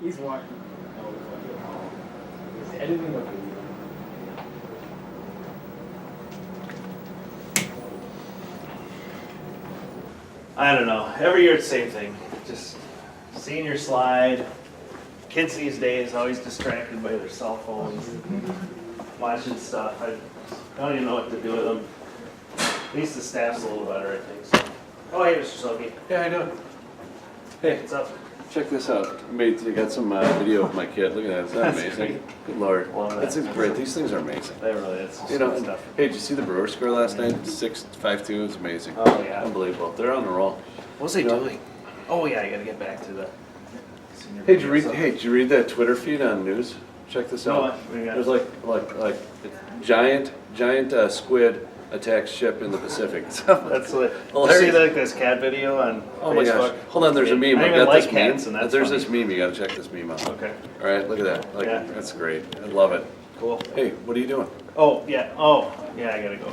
He's walking. Anything up. I don't know. Every year it's the same thing. Just senior slide. Kids these days always distracted by their cell phones, watching stuff. I don't even know what to do with them. At least the staff's a little better, I think. So. Oh, hey, Mr. Silky. Yeah, how you doing? Hey, What's up? check this out. I got some video of my kid. Look at that. Isn't that amazing? Good Lord. Love That's that. great. These things are amazing. They really is. You know, Stuff. hey, did you see the Brewer score last night? 6-5-2. It's amazing. Oh, yeah. Unbelievable. They're on the roll. What was they doing? Oh, yeah, I gotta get back to the senior. Hey, did you read that Twitter feed on news? Check this No, out. what do you got? There's like giant squid attacks ship in the Pacific. That's what. You see this cat video on Oh my Facebook? gosh. Hold on, there's a meme. I I've even got like this cats, meme. and that's There's funny. this meme. You gotta check this meme out. Okay, All right, look at that. Like, Yeah. that's great. I love it. cool. Hey, what are you doing? Oh, yeah. Oh, yeah, I gotta go.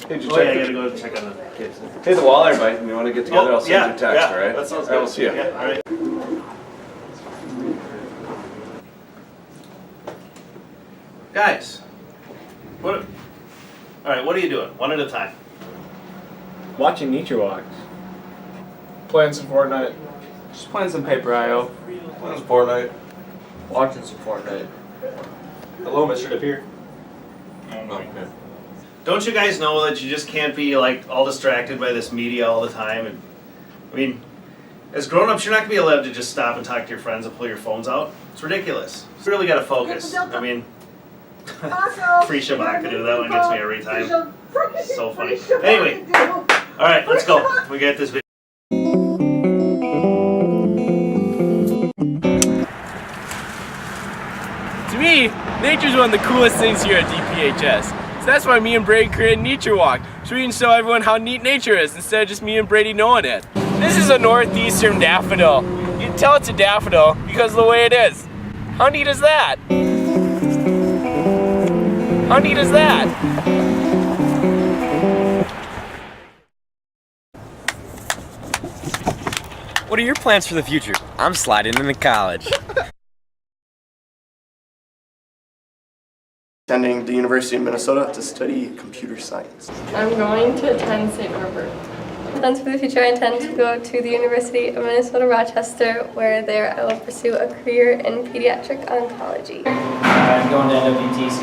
Hey, did you Oh, check yeah, I the- gotta go check on the kids. Hey, the walleye bite. We want to get together. Oh, I'll send yeah, you a text. yeah, All right. that sounds I will good. see you. Yeah, all right. Guys, what? All right, what are you doing? One at a time. Watching nature walks. Playing some Fortnite. Just playing some Paper IO. Playing some Fortnite. Watching some Fortnite. Hello, Mr. Depeer. Don't you guys know that you just can't be like all distracted by this media all the time? And I mean, as grown-ups, you're not gonna be allowed to just stop and talk to your friends and pull your phones out. It's ridiculous. You really gotta focus. I mean, free Shabakadu, that one gets me every time. So funny. Anyway, all right, let's go. We got this video. To me, nature's one of the coolest things here at DPHS. So that's why me and Brady created Nature Walk, so we can show everyone how neat nature is instead of just me and Brady knowing it. This is a northeastern daffodil. You can tell it's a daffodil because of the way it is. How neat is that? How neat is that? What are your plans for the future? I'm sliding into college. Attending the University of Minnesota to study computer science. I'm going to attend St. Norbert. Plans for the future, I intend to go to the University of Minnesota Rochester, where there I will pursue a career in pediatric oncology. I'm going to WTC.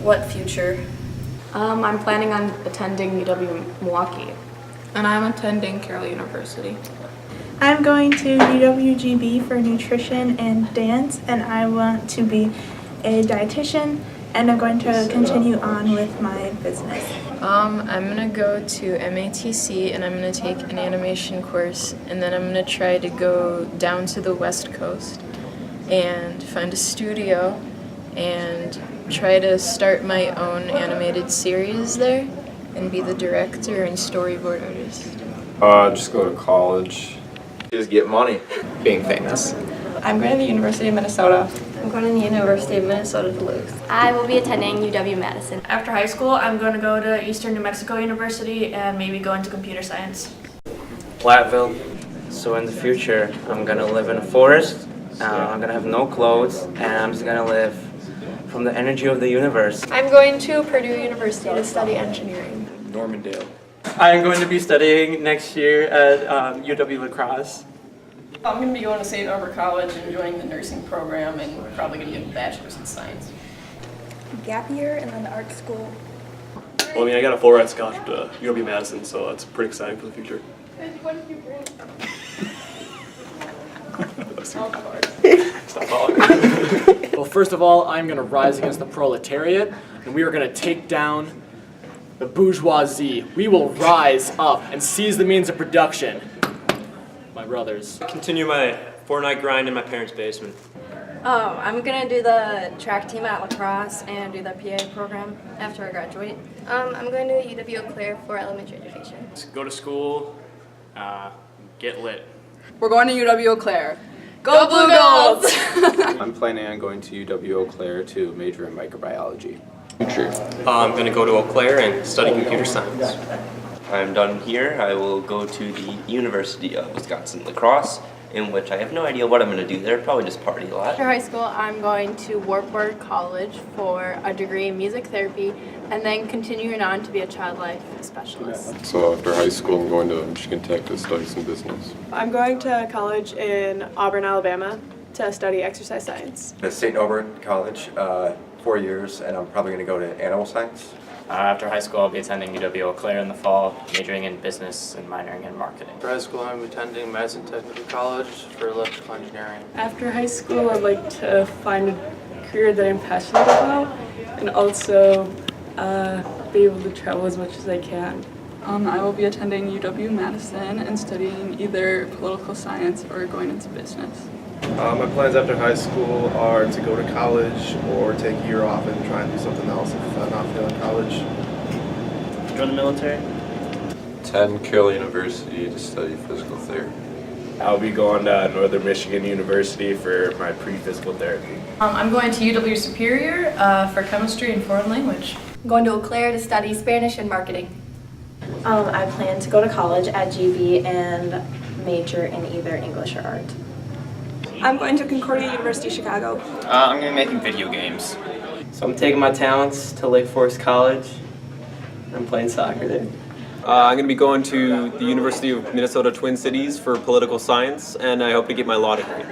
What future? I'm planning on attending UW Milwaukee. And I'm attending Carroll University. I'm going to UWGB for nutrition and dance, and I want to be a dietitian, and I'm going to continue on with my business. I'm gonna go to MATC and I'm gonna take an animation course, and then I'm gonna try to go down to the West Coast and find a studio and try to start my own animated series there and be the director and storyboard artist. Just go to college. Just get money. Being famous. I'm going to the University of Minnesota. I'm going to the University of Minnesota Duluth. I will be attending UW-Madison. After high school, I'm going to go to Eastern New Mexico University and maybe go into computer science. Platteville. So in the future, I'm gonna live in a forest. I'm gonna have no clothes, and I'm just gonna live from the energy of the universe. I'm going to Purdue University to study engineering. Normandale. I'm going to be studying next year at UW La Crosse. I'm going to be going to St. Norbert College and joining the nursing program and probably going to get a bachelor's in science. Gap year and then art school. Well, I mean, I got a full ride scholarship to UW-Madison, so that's pretty exciting for the future. What did you bring? Stop following. Well, first of all, I'm going to rise against the proletariat, and we are going to take down the bourgeoisie. We will rise up and seize the means of production. My brothers. Continue my Fortnite grind in my parents' basement. I'm going to do the track team at La Crosse and do the PA program after I graduate. I'm going to UW Eau Claire for elementary education. Go to school, get lit. We're going to UW Eau Claire. Go Blue Goals! I'm planning on going to UW Eau Claire to major in microbiology. I'm going to go to Eau Claire and study computer science. I'm done here. I will go to the University of Wisconsin-La Crosse in which I have no idea what I'm going to do there, probably just party a lot. After high school, I'm going to Wartburg College for a degree in music therapy and then continuing on to be a child life specialist. So after high school, I'm going to Michigan Tech to study some business. I'm going to college in Auburn, Alabama to study exercise science. At St. Norbert College, 4 years, and I'm probably going to go to animal science. After high school, I'll be attending UW-Eau Claire in the fall, majoring in business and minoring in marketing. After high school, I'm attending Madison Technical College for electrical engineering. After high school, I'd like to find a career that I'm passionate about and also be able to travel as much as I can. I will be attending UW-Madison and studying either political science or going into business. My plans after high school are to go to college or take a year off and try and do something else if I'm not feeling college. Join the military? Attend Carroll University to study physical therapy. I'll be going to Northern Michigan University for my pre-physical therapy. I'm going to UW Superior for chemistry and foreign language. I'm going to Eau Claire to study Spanish and marketing. I plan to go to college at GB and major in either English or art. I'm going to Concordia University, Chicago. I'm going to be making video games. So I'm taking my talents to Lake Forest College. I'm playing soccer there. I'm going to be going to the University of Minnesota Twin Cities for political science, and I hope to get my law degree.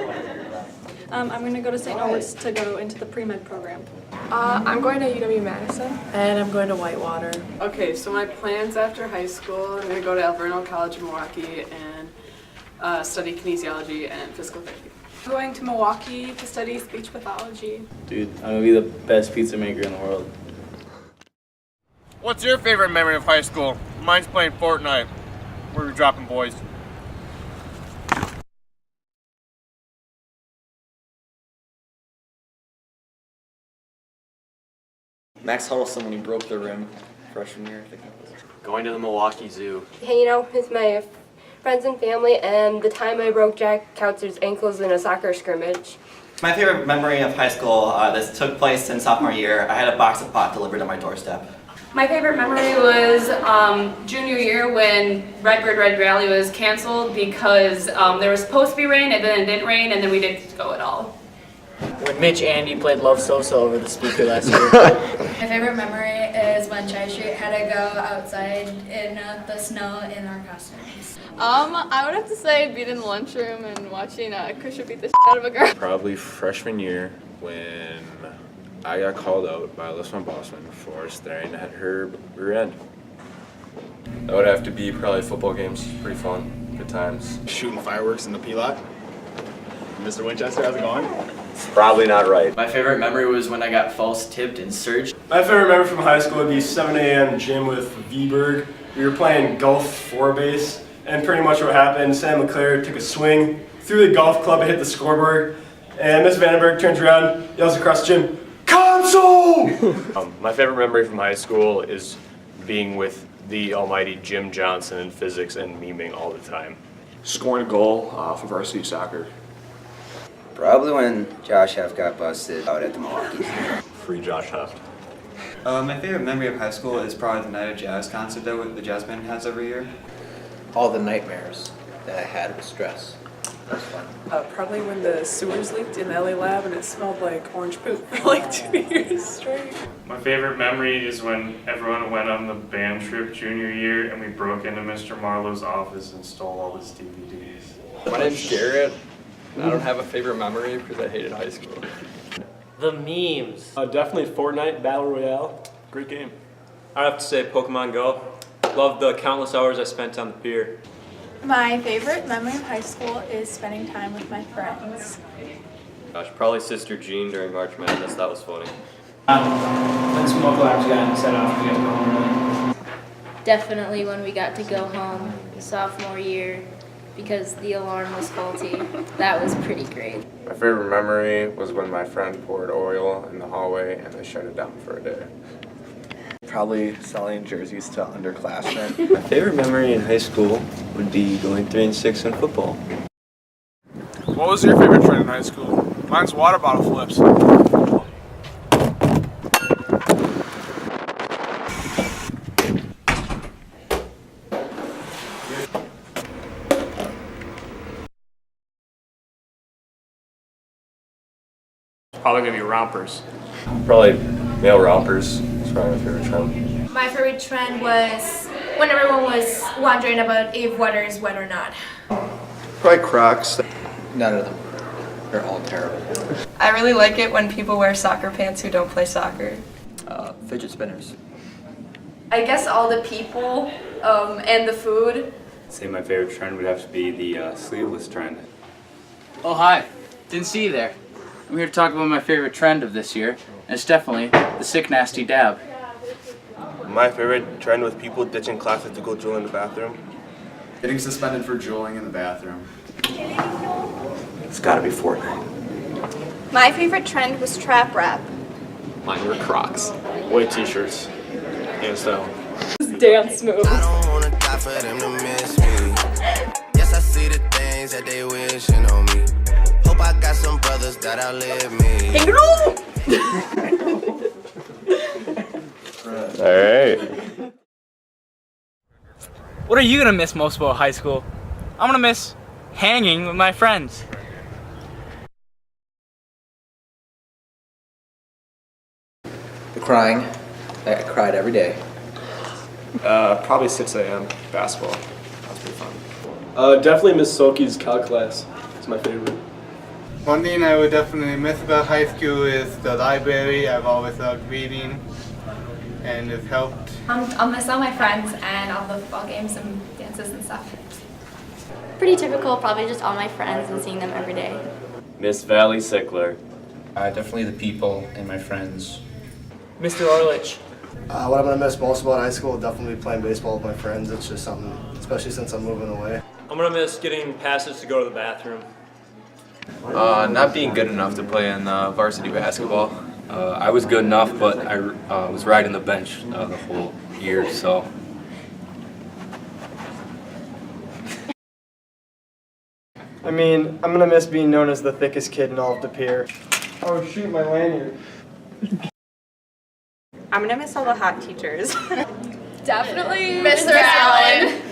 I'm going to go to St. Norbert's to go into the pre-med program. I'm going to UW-Madison. And I'm going to Whitewater. Okay, so my plans after high school, I'm going to go to Alverno College in Milwaukee and study kinesiology and physical therapy. I'm going to Milwaukee to study speech pathology. Dude, I'm gonna be the best pizza maker in the world. What's your favorite memory of high school? Mine's playing Fortnite. We were dropping boys. Max Huddleston when he broke the rim freshman year, I think it was. Going to the Milwaukee Zoo. Hanging out with my friends and family, and the time I broke Jack Kautzer's ankles in a soccer scrimmage. My favorite memory of high school, this took place in sophomore year. I had a box of pot delivered on my doorstep. My favorite memory was junior year when Redbird Red Rally was canceled because there was supposed to be rain and then it didn't rain and then we didn't go at all. When Mitch Andy played Love So-So over the speaker last year. My favorite memory is when Chai Street had to go outside in the snow in our costumes. I would have to say being in the lunchroom and watching Krisha beat the shit out of a girl. Probably freshman year when I got called out by Alyssa Bossman for staring at her rear end. That would have to be probably football games. Pretty fun. Good times. Shooting fireworks in the P-lot. Mr. Winchester, how's it going? It's probably not right. My favorite memory was when I got false tipped in search. My favorite memory from high school would be 7 a.m. gym with V-Berg. We were playing golf 4-base, and pretty much what happened, Sam LeClaire took a swing through the golf club and hit the scoreboard, and Miss Vandenberg turns around, yells across the gym, "Console!" My favorite memory from high school is being with the almighty Jim Johnson in physics and memeing all the time. Scoring a goal for varsity soccer. Probably when Josh Huff got busted out at the Milwaukee. Free Josh Huff. My favorite memory of high school is probably the Night of Jazz concert that the jazz band has every year. All the nightmares that I had with stress. That's fun. Probably when the sewers leaked in the LA lab and it smelled like orange poop for like 2 years straight. My favorite memory is when everyone went on the band trip junior year and we broke into Mr. Marlowe's office and stole all his DVDs. My name's Garrett. I don't have a favorite memory because I hated high school. The memes. Definitely Fortnite Battle Royale. Great game. I have to say Pokemon Go. Love the countless hours I spent on the pier. My favorite memory of high school is spending time with my friends. Gosh, probably Sister Jean during March Madness. That was funny. When smoke alarms got set off, we got to go home early. Definitely when we got to go home sophomore year because the alarm was faulty. That was pretty great. My favorite memory was when my friend poured oil in the hallway and they shut it down for a day. Probably selling jerseys to underclassmen. My favorite memory in high school would be going 3-6 in football. What was your favorite trend in high school? Mine's water bottle flips. Probably gonna be rompers. Probably male rompers. It's probably my favorite trend. My favorite trend was when everyone was wondering about if water is wet or not. Probably Crocs. None of them. They're all terrible. I really like it when people wear soccer pants who don't play soccer. Fidget spinners. I guess all the people and the food. I'd say my favorite trend would have to be the sleeveless trend. Oh, hi. Didn't see you there. I'm here to talk about my favorite trend of this year, and it's definitely the sick, nasty dab. My favorite trend was people ditching classes to go drool in the bathroom. Getting suspended for drooling in the bathroom. It's gotta be Fortnite. My favorite trend was trap rap. Mine were Crocs. White t-shirts. Hands down. Dance move. I don't wanna die for them to miss me. Yes, I see the things that they wishing on me. Hope I got some brothers that outlive me. Alright. What are you gonna miss most about high school? I'm gonna miss hanging with my friends. The crying. I cried every day. Probably 6 a.m. basketball. That's pretty fun. Definitely Miss Soki's calc class. It's my favorite. One thing I would definitely miss about high school is the library. I've always loved reading, and it's helped. I'll miss all my friends and all the football games and dances and stuff. Pretty typical, probably just all my friends and seeing them every day. Miss Valley Sickler. Definitely the people and my friends. Mr. Orlich. What I'm gonna miss most about high school will definitely be playing baseball with my friends. It's just something, especially since I'm moving away. I'm gonna miss getting passes to go to the bathroom. Not being good enough to play in varsity basketball. I was good enough, but I was riding the bench the whole year, so. I mean, I'm gonna miss being known as the thickest kid in all of De Pere. Oh shoot, my lanyard. I'm gonna miss all the hot teachers. Definitely Mr. Allen.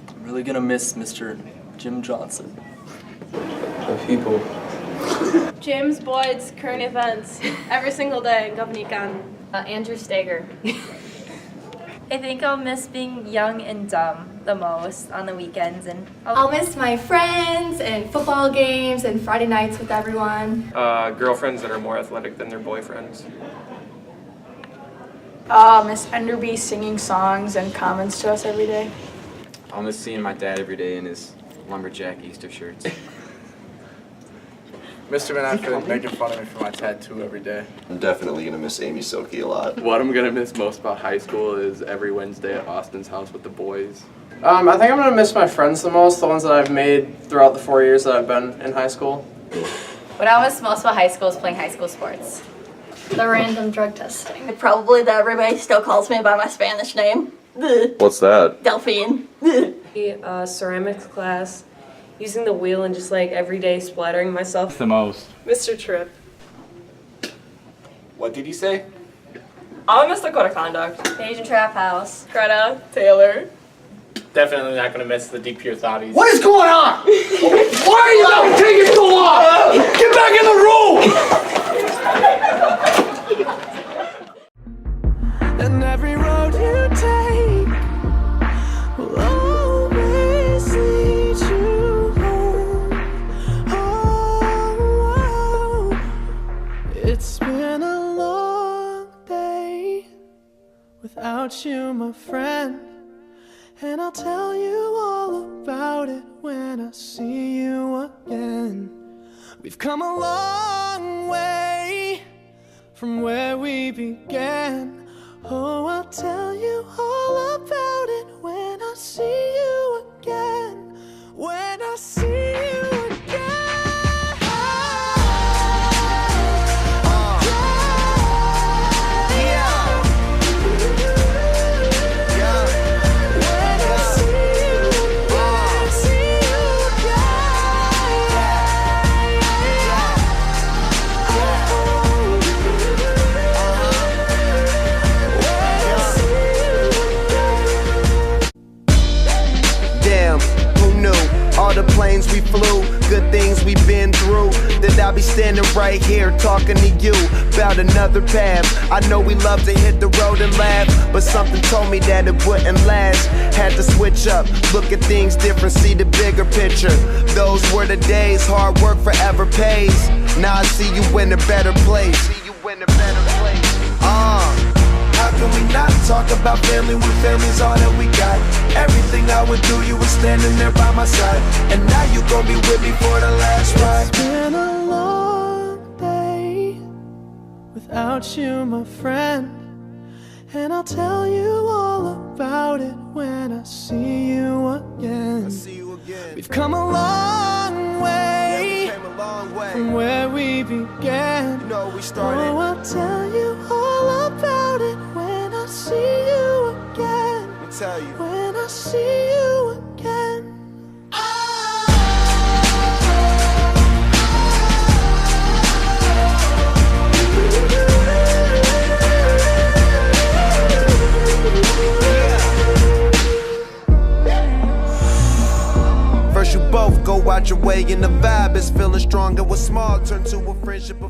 I'm really gonna miss Mr. Jim Johnson. The people. James Boyd's current events every single day. Governor Gunn. Andrew Steger. I think I'll miss being young and dumb the most on the weekends, and I'll miss my friends and football games and Friday nights with everyone. Girlfriends that are more athletic than their boyfriends. Miss Enderby singing songs and comments to us every day. I'll miss seeing my dad every day in his lumberjack Easter shirts. Mr. Manafort making fun of me for my tattoo every day. I'm definitely gonna miss Amy Silky a lot. What I'm gonna miss most about high school is every Wednesday at Austin's house with the boys. I think I'm gonna miss my friends the most, the ones that I've made throughout the 4 years that I've been in high school. What I miss most about high school is playing high school sports. the random drug testing. Probably that everybody still calls me by my Spanish name. What's that? Delphine. Ceramics class, using the wheel and just like every day splattering myself. The most. Mr. Tripp. What did he say? I'll miss the code of conduct. The Asian Trap House. Greta, Taylor. Definitely not gonna miss the deep pure thoughties. What is going on? Why are you taking so long? Get back in the room! And every road you take will always lead you home. Oh, it's been a long day without you, my friend. And I'll tell you all about it when I see you again. We've come a long way from where we began. Oh, I'll tell you all about it when I see you again. When I see you again. here talking to you about another path. I know we love to hit the road and laugh, but something told me that it wouldn't last. Had to switch up, look at things different, see the bigger picture. Those were the days, hard work forever pays. Now I see you in a better place. How can we not talk about family when family's all that we got? Everything I would do, you were standing there by my side, and now you gon' be with me for the last ride. It's been a long day without you, my friend, and I'll tell you all about it when I see you again. We've come a long way, from where we began. Oh, I'll tell you all about it when I see you again. When I see you again. First you both go out your way and the vibe is feeling stronger. What's small turn to a friendship,